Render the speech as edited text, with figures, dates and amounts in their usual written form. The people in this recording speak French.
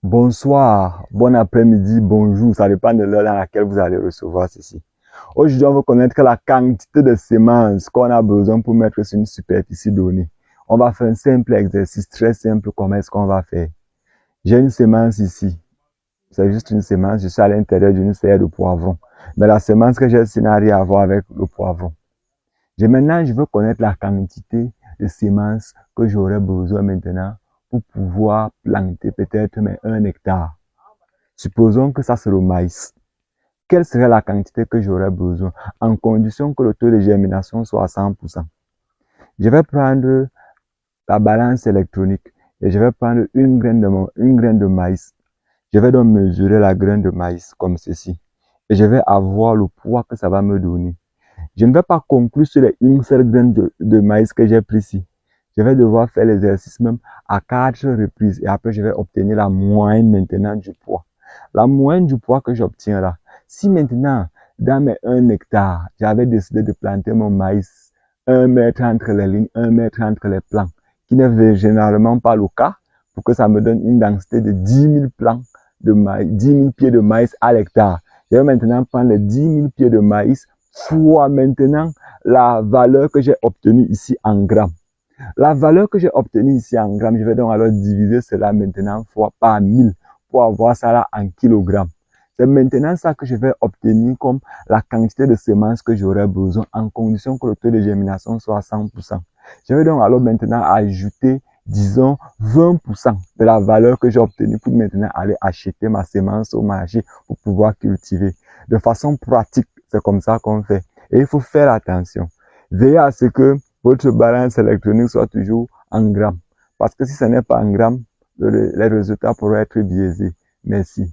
Bonsoir, bon après-midi, bonjour, ça dépend de l'heure dans laquelle vous allez recevoir ceci. Aujourd'hui, on va connaître la quantité de semences qu'on a besoin pour mettre sur une superficie donnée. On va faire un simple exercice très simple. Comment est-ce qu'on va faire? J'ai une semence ici. C'est juste une semence. Je suis à l'intérieur d'une serre de poivron. Mais la semence que j'ai ici n'a rien à voir avec le poivron. Maintenant, je veux connaître la quantité de semences que j'aurai besoin maintenant pour pouvoir planter peut-être 1 hectare. Supposons que ça c'est le maïs. Quelle serait la quantité que j'aurais besoin en condition que le taux de germination soit à 100%? Je vais prendre la balance électronique et je vais prendre une graine de maïs. Je vais donc mesurer la graine de maïs comme ceci et je vais avoir le poids que ça va me donner. Je ne vais pas conclure sur une seule graine de maïs que j'ai pris ici. Je vais devoir faire l'exercice même à 4 reprises et après je vais obtenir la moyenne maintenant du poids. La moyenne du poids que j'obtiens là. Si maintenant, dans mes 1 hectare, j'avais décidé de planter mon maïs 1 mètre entre les lignes, 1 mètre entre les plants, qui n'est généralement pas le cas, pour que ça me donne une densité de 10 000 plants de maïs, 10 000 pieds de maïs à l'hectare. Je vais maintenant prendre les 10 000 pieds de maïs fois maintenant la valeur que j'ai obtenue ici en grammes. La valeur que j'ai obtenue ici en grammes, je vais donc alors diviser cela maintenant fois par 1000 pour avoir ça là en kilogrammes. C'est maintenant ça que je vais obtenir comme la quantité de semences que j'aurai besoin en condition que le taux de germination soit à 100%. Je vais donc alors maintenant ajouter, disons, 20% de la valeur que j'ai obtenue pour maintenant aller acheter ma semence au marché pour pouvoir cultiver. De façon pratique, c'est comme ça qu'on fait. Et il faut faire attention. Veillez à ce que votre balance électronique soit toujours en grammes. Parce que si ce n'est pas en grammes, les résultats pourraient être biaisés. Merci.